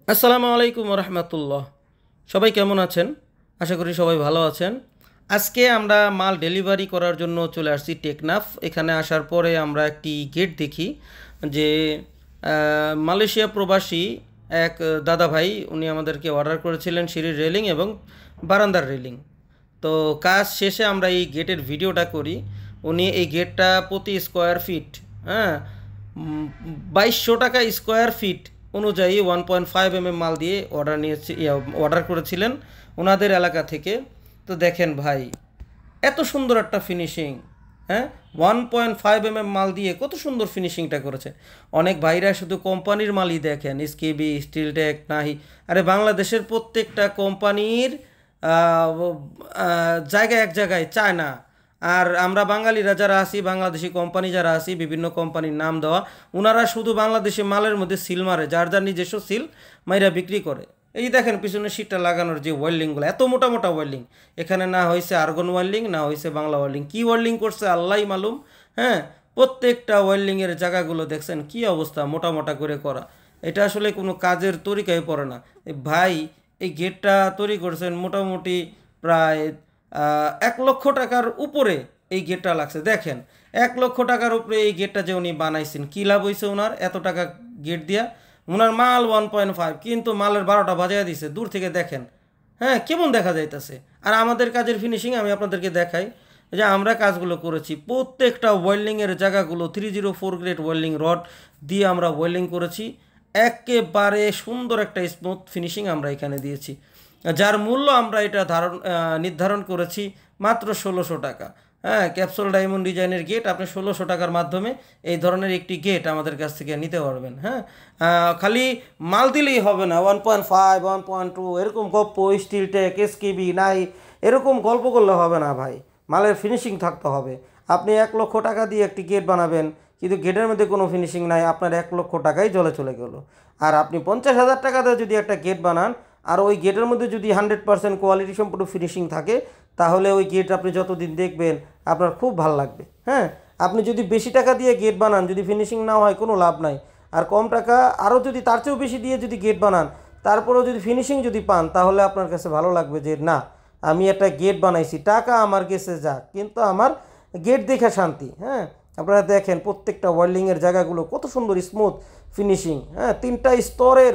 আসসালামু আলাইকুম রহমতুল্লাহ। সবাই কেমন আছেন? আশা করি সবাই ভালো আছেন। আজকে আমরা মাল ডেলিভারি করার জন্য চলে আসছি টেকনাফ। এখানে আসার পরে আমরা একটি গেট দেখি যে মালয়েশিয়া প্রবাসী এক দাদা ভাই উনি আমাদেরকে অর্ডার করেছিলেন সিঁড়ির রেলিং এবং বারান্দার রেলিং। তো কাজ শেষে আমরা এই গেটের ভিডিওটা করি। উনি এই গেটটা প্রতি স্কোয়ার ফিট, হ্যাঁ, 2200 টাকা স্কোয়ার ফিট অনুযায়ী 1.5 মাল দিয়ে অর্ডার করেছিলেন ওনাদের এলাকা থেকে। তো দেখেন ভাই, এত সুন্দর একটা ফিনিশিং, হ্যাঁ, 1.5 মাল দিয়ে কত সুন্দর ফিনিশিংটা করেছে। অনেক ভাইরা শুধু কোম্পানির মালই দেখেন, এসকেবি, স্টিলটেক, নাহি। আরে বাংলাদেশের প্রত্যেকটা কোম্পানির জায়গা এক জায়গায় চায় না। আর আমরা বাঙালিরা যারা আছি, বাংলাদেশি কোম্পানি যারা আছি, বিভিন্ন কোম্পানির নাম দেওয়া, ওনারা শুধু বাংলাদেশি মালের মধ্যে সিল মারে, যার যার নিজস্ব সিল মাইরা বিক্রি করে। এই দেখেন পিছনে সিটটা লাগানোর যে ওয়েল্ডিংগুলো, এত মোটা মোটা ওয়েল্ডিং। এখানে না হয়েছে আর্গন ওয়েল্ডিং, না হয়েছে বাংলা ওয়েল্ডিং, কী ওয়েল্ডিং করছে আল্লাহই মালুম। হ্যাঁ, প্রত্যেকটা ওয়েল্ডিংয়ের জায়গাগুলো দেখছেন কি অবস্থা, মোটা মোটা করে করা। এটা আসলে কোনো কাজের তরিকায় পড়ে না। ভাই এই গেটটা তৈরি করছেন মোটামুটি প্রায় 1 লক্ষ টাকার উপরে এই গেটটা লাগছে। দেখেন, 1 লক্ষ টাকার উপরে এই গেটটা যে উনি বানাইছেন, কী লাভ হয়েছে ওনার এত টাকা গেট দিয়া? ওনার মাল 1.5, কিন্তু মালের 12টা বাজায় দিছে দূর থেকে দেখেন। হ্যাঁ, কেমন দেখা যাইতেছে। আর আমাদের কাজের ফিনিশিং আমি আপনাদেরকে দেখাই যে আমরা কাজগুলো করেছি। প্রত্যেকটা ওয়েল্ডিংয়ের জায়গাগুলো 304 গ্রেড ওয়েল্ডিং রড দিয়ে আমরা ওয়েল্ডিং করেছি। একেবারে সুন্দর একটা স্মুথ ফিনিশিং আমরা এখানে দিয়েছি, যার মূল্য আমরা এটা নির্ধারণ করেছি মাত্র 1600 টাকা। হ্যাঁ, ক্যাপসুল ডায়মন্ড ডিজাইনের গেট আপনি 1600 টাকার মাধ্যমে এই ধরনের একটি গেট আমাদের কাছ থেকে নিতে পারবেন। হ্যাঁ, খালি মাল দিলেই হবে না। 1.5, 1.2 এরকম গপ্প, স্টিলটেক, এসকেবি, নাই, এরকম গল্প করলে হবে না ভাই। মালের ফিনিশিং থাকতে হবে। আপনি 1 লক্ষ টাকা দিয়ে একটি গেট বানাবেন, কিন্তু গেটের মধ্যে কোনো ফিনিশিং নাই, আপনার 1 লক্ষ টাকাই জলে চলে গেল। আর আপনি 50,000 টাকা দিয়ে যদি একটা গেট বানান, আর ওই গেটের মধ্যে যদি 100% কোয়ালিটি সম্পূর্ণ ফিনিশিং থাকে, তাহলে ওই গেট আপনি যতদিন দেখবেন আপনার খুব ভালো লাগবে। হ্যাঁ, আপনি যদি বেশি টাকা দিয়ে গেট বানান, যদি ফিনিশিং না হয়, কোনো লাভ নাই। আর কম টাকা আরও যদি তার চেয়েও বেশি দিয়ে যদি গেট বানান, তারপরেও যদি ফিনিশিং যদি পান, তাহলে আপনার কাছে ভালো লাগবে যে না, আমি একটা গেট বানাইছি, টাকা আমার কাছে যাক, কিন্তু আমার গেট দেখে শান্তি। হ্যাঁ, আপনারা দেখেন প্রত্যেকটা ওয়েল্ডিংয়ের জায়গাগুলো কত সুন্দর স্মুথ ফিনিশিং। হ্যাঁ, 3টা স্তরের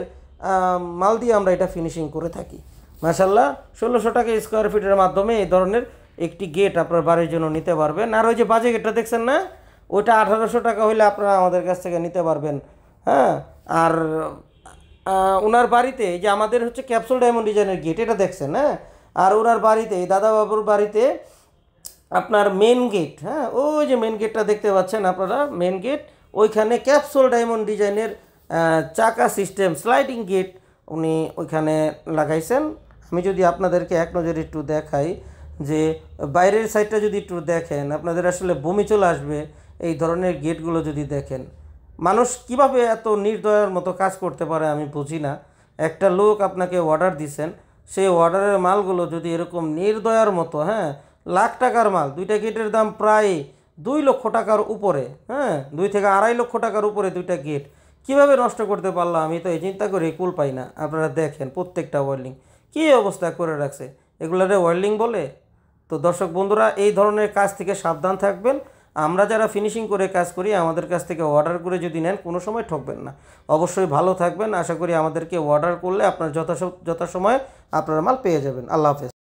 মাল দিয়ে আমরা এটা ফিনিশিং করে থাকি। মাশাল্লাহ, 1600 টাকা স্কোয়ার ফিটের মাধ্যমে এই ধরনের একটি গেট আপনার বাড়ির জন্য নিতে পারবেন। আর ওই যে বাজে গেটটা দেখছেন না, ওইটা 1800 টাকা হলে আপনারা আমাদের কাছ থেকে নিতে পারবেন। হ্যাঁ, আর ওনার বাড়িতে যে আমাদের হচ্ছে ক্যাপসুল ডায়মন্ড ডিজাইনের গেট, এটা দেখছেন। হ্যাঁ, আর ওনার বাড়িতে, দাদা বাবুর বাড়িতে আপনার মেন গেট, হ্যাঁ, ওই যে মেন গেটটা দেখতে পাচ্ছেন আপনারা, মেন গেট, ওইখানে ক্যাপসুল ডায়মন্ড ডিজাইনের চাকা সিস্টেম স্লাইডিং গেট উনি ওইখানে লাগাইছেন। আমি যদি আপনাদেরকে এক নজরে একটু দেখাই, যে বাইরের সাইডটা যদি একটু দেখেন, আপনাদের আসলে বমি চলে আসবে এই ধরনের গেটগুলো যদি দেখেন। মানুষ কিভাবে এত নির্দয়ার মতো কাজ করতে পারে আমি বুঝি না। একটা লোক আপনাকে অর্ডার দিছেন, সেই অর্ডারের মালগুলো যদি এরকম নির্দয়ার মতো, হ্যাঁ, লাখ টাকার মাল, 2টা গেটের দাম প্রায় 2 লক্ষ টাকার উপরে, হ্যাঁ, 2 থেকে 2.5 লক্ষ টাকার উপরে 2টা গেট কীভাবে নষ্ট করতে পারলাম, আমি তো এই চিন্তা করে কুল পাই না। আপনারা দেখেন প্রত্যেকটা ওয়েল্ডিং কী অবস্থা করে রাখছে, এগুলারে ওয়েল্ডিং বলে? তো দর্শক বন্ধুরা, এই ধরনের কাজ থেকে সাবধান থাকবেন। আমরা যারা ফিনিশিং করে কাজ করি, আমাদের কাছ থেকে অর্ডার করে যদি নেন, কোনো সময় ঠকবেন না। অবশ্যই ভালো থাকবেন। আশা করি আমাদেরকে অর্ডার করলে আপনার যথাসময়ে আপনার মাল পেয়ে যাবেন। আল্লাহ হাফেজ।